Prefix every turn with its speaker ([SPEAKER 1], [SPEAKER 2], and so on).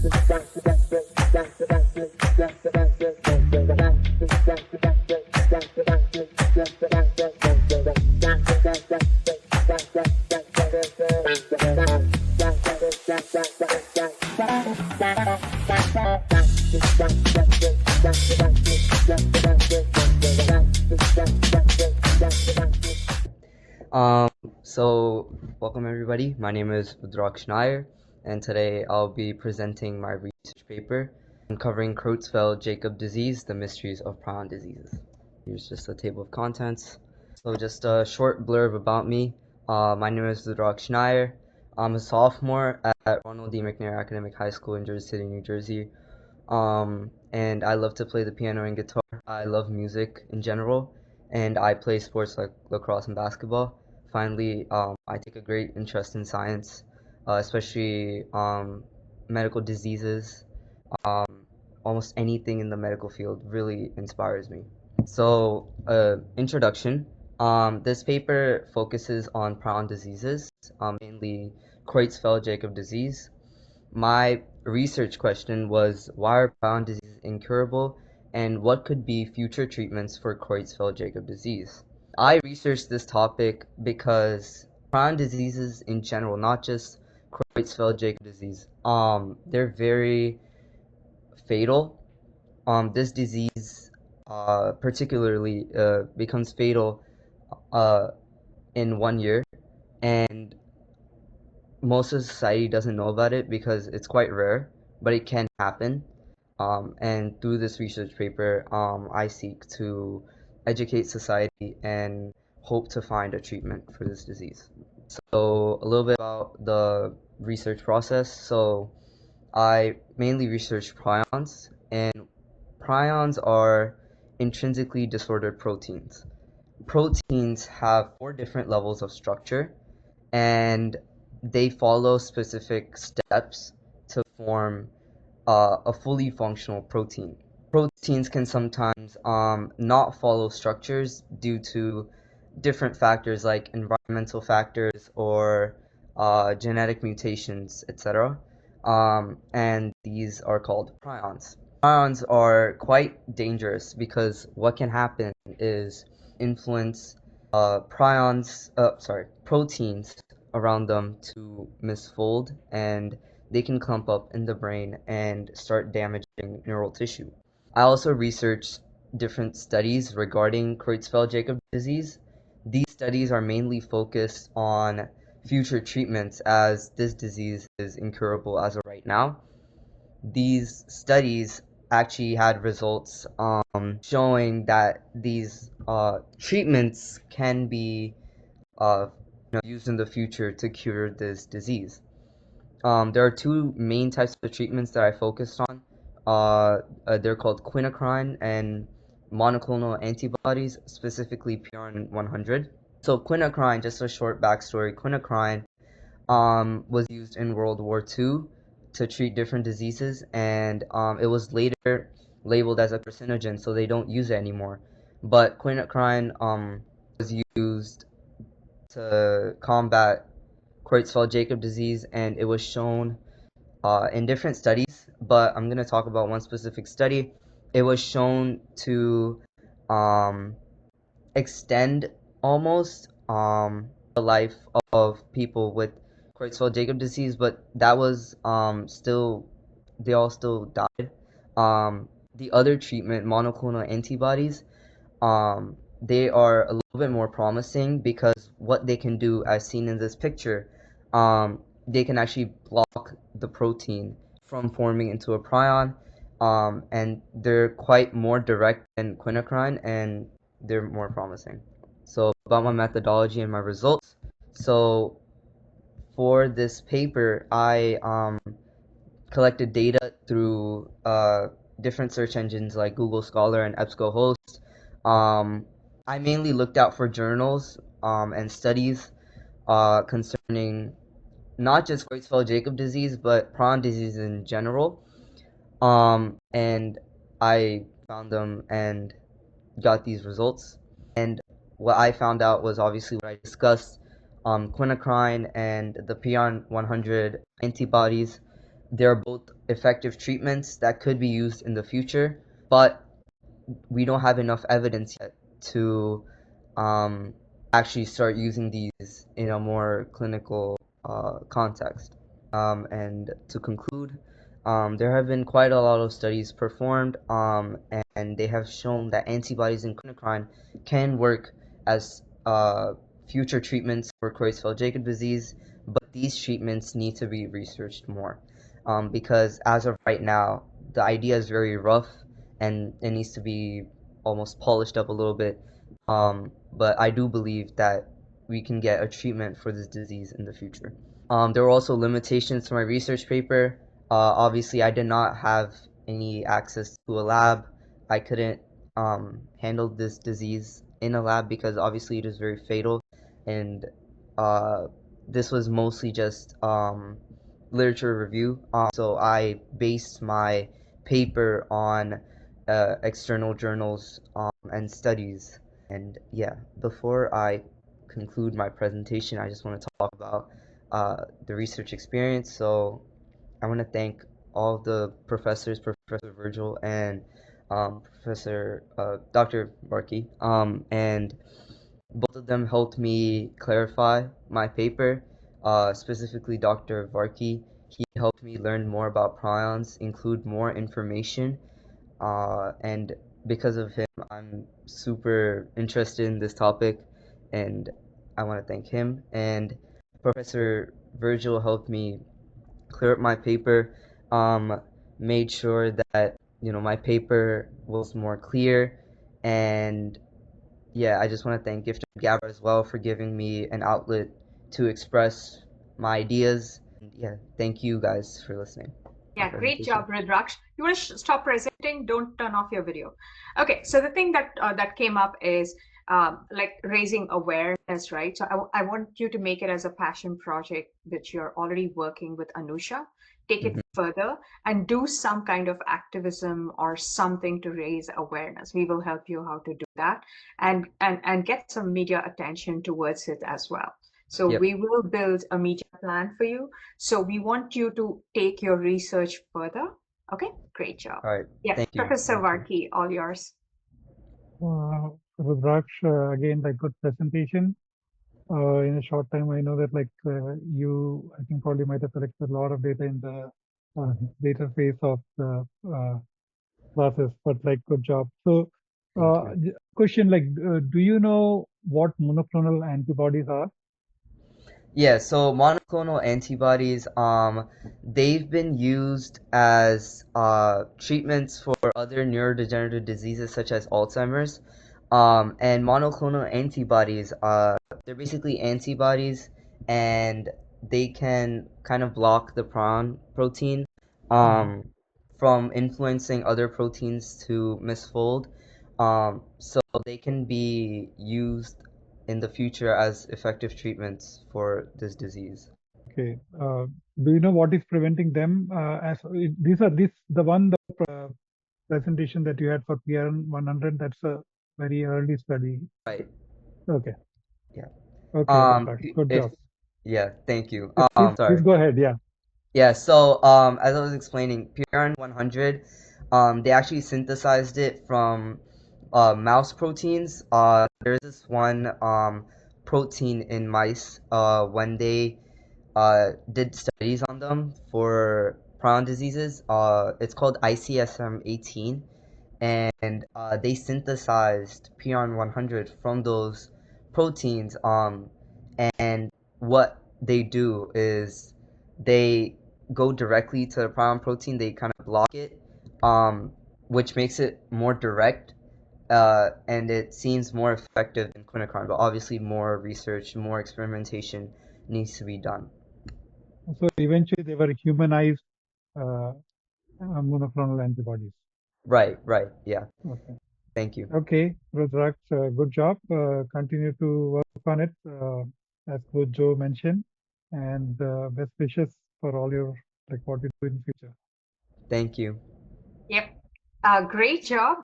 [SPEAKER 1] So welcome everybody. My name is Rudraksh Nair, and today I'll be presenting my research paper uncovering Creutzfeldt-Jakob Disease, the mysteries of prion diseases. Here's just a table of contents. So just a short blurb about me. My name is Rudraksh Nair. I'm a sophomore at Ronald D. McNair Academic High School in Jersey City, New Jersey. And I love to play the piano and guitar. I love music in general, and I play sports like lacrosse and basketball. Finally, I take a great interest in science, especially medical diseases. Um, Almost anything in the medical field really inspires me. So, introduction. This paper focuses on prion diseases, mainly Creutzfeldt-Jakob disease. My research question was, why are prion diseases incurable, and what could be future treatments for Creutzfeldt-Jakob disease? I researched this topic because prion diseases in general, not just Creutzfeldt-Jakob disease, they're very fatal. This disease, particularly, becomes fatal uh, in 1 year, and most of society doesn't know about it because it's quite rare, but it can happen. And through this research paper, I seek to educate society and hope to find a treatment for this disease. So a little bit about the research process. So I mainly research prions, and prions are intrinsically disordered proteins. Proteins have 4 different levels of structure, and they follow specific steps to form a fully functional protein. Proteins can sometimes not follow structures due to different factors like environmental factors or genetic mutations, etc. And these are called prions. Prions are quite dangerous because what can happen is influence proteins around them to misfold, and they can clump up in the brain and start damaging neural tissue. I also researched different studies regarding Creutzfeldt-Jakob disease. These studies are mainly focused on future treatments as this disease is incurable as of right now. These studies actually had results showing that these treatments can be used in the future to cure this disease. There are 2 main types of treatments that I focused on. They're called quinacrine and monoclonal antibodies, specifically Prion 100. So quinacrine, just a short backstory, quinacrine was used in World War II to treat different diseases, and it was later labeled as a carcinogen, so they don't use it anymore. But quinacrine was used to combat Creutzfeldt-Jakob disease, and it was shown in different studies, but I'm going to talk about one specific study. It was shown to um, extend almost the life of people with Creutzfeldt-Jakob disease, but that was they all still died. The other treatment, monoclonal antibodies, they are a little bit more promising because what they can do, as seen in this picture, they can actually block the protein from forming into a prion, and they're quite more direct than quinacrine, and they're more promising. So about my methodology and my results. So for this paper, I collected data through different search engines like Google Scholar and EBSCOhost. I mainly looked out for journals and studies concerning not just Creutzfeldt-Jakob disease, but prion disease in general. And I found them and got these results. And what I found out was obviously what I discussed, quinacrine and the Prion 100 antibodies. they're both effective treatments that could be used in the future, but we don't have enough evidence yet to um, actually start using these in a more clinical context. And to conclude, there have been quite a lot of studies performed, and they have shown that antibodies in chronocrine can work as future treatments for Creutzfeldt-Jakob disease, but these treatments need to be researched more, because as of right now, the idea is very rough and it needs to be almost polished up a little bit. But I do believe that we can get a treatment for this disease in the future. There were also limitations to my research paper. Obviously, I did not have any access to a lab. I couldn't handle this disease in a lab because obviously it is very fatal, and uh, this was mostly just literature review. So I based my paper on external journals and studies. And yeah, before I conclude my presentation, I just want to talk about the research experience. So I want to thank all of the professors, Professor Virgil and Professor Dr. Barkey, and both of them helped me clarify my paper. Specifically, Dr. Varkey, he helped me learn more about prions, include more information, and because of him, I'm super interested in this topic, and I want to thank him. And Professor Virgil helped me clear up my paper, um, made sure that my paper was more clear, and yeah, I just want to thank Gift of Gabra as well for giving me an outlet to express my ideas. And yeah, thank you guys for listening.
[SPEAKER 2] Yeah, great job, Rudraksh. You want to stop presenting? Don't turn off your video. Okay, so the thing that came up is like raising awareness, right? So I want you to make it as a passion project that you're already working with Anusha. Take it further and do some kind of activism or something to raise awareness. We will help you how to do that and get some media attention towards it as well. So
[SPEAKER 1] Yep.
[SPEAKER 2] we will build a media plan for you. So we want you to take your research further. Okay, great job.
[SPEAKER 1] All right.
[SPEAKER 2] Yeah,
[SPEAKER 1] Thank you.
[SPEAKER 2] Professor Varkey, all yours.
[SPEAKER 3] Rudraksh, again, like good presentation. In a short time, I know that you, I think probably might have collected a lot of data in the later phase of the process, but like good job. So,
[SPEAKER 1] Thank you.
[SPEAKER 3] question do you know what monoclonal antibodies are?
[SPEAKER 1] Yeah, so monoclonal antibodies, they've been used as treatments for other neurodegenerative diseases such as Alzheimer's. And monoclonal antibodies, they're basically antibodies, and they can kind of block the prion protein from influencing other proteins to misfold. So they can be used in the future as effective treatments for this disease.
[SPEAKER 3] Okay. Do you know what is preventing them? These are the presentation that you had for PRN 100. That's a very early study.
[SPEAKER 1] Right.
[SPEAKER 3] Okay.
[SPEAKER 1] Yeah.
[SPEAKER 3] Okay, Rudraksh, good
[SPEAKER 1] If
[SPEAKER 3] job.
[SPEAKER 1] yeah, thank you.
[SPEAKER 3] Please
[SPEAKER 1] Sorry.
[SPEAKER 3] go ahead. Yeah.
[SPEAKER 1] Yeah, so as I was explaining, PRN 100, they actually synthesized it from mouse proteins. There's this one protein in mice when they did studies on them for prion diseases. It's called ICSM-18, and they synthesized PRN 100 from those proteins. And what they do is they go directly to the prion protein. They kind of block it, which makes it more direct, and it seems more effective in quinacrine. But obviously, more research, more experimentation needs to be done.
[SPEAKER 3] So eventually they were humanized uh, monoclonal antibodies.
[SPEAKER 1] Right, right, yeah.
[SPEAKER 3] Okay.
[SPEAKER 1] Thank you.
[SPEAKER 3] Okay, Rudraksh, good job. Continue to work on it, as Coach Joe mentioned, and best wishes for all your what you do in future.
[SPEAKER 1] Thank you.
[SPEAKER 2] Yep, great job.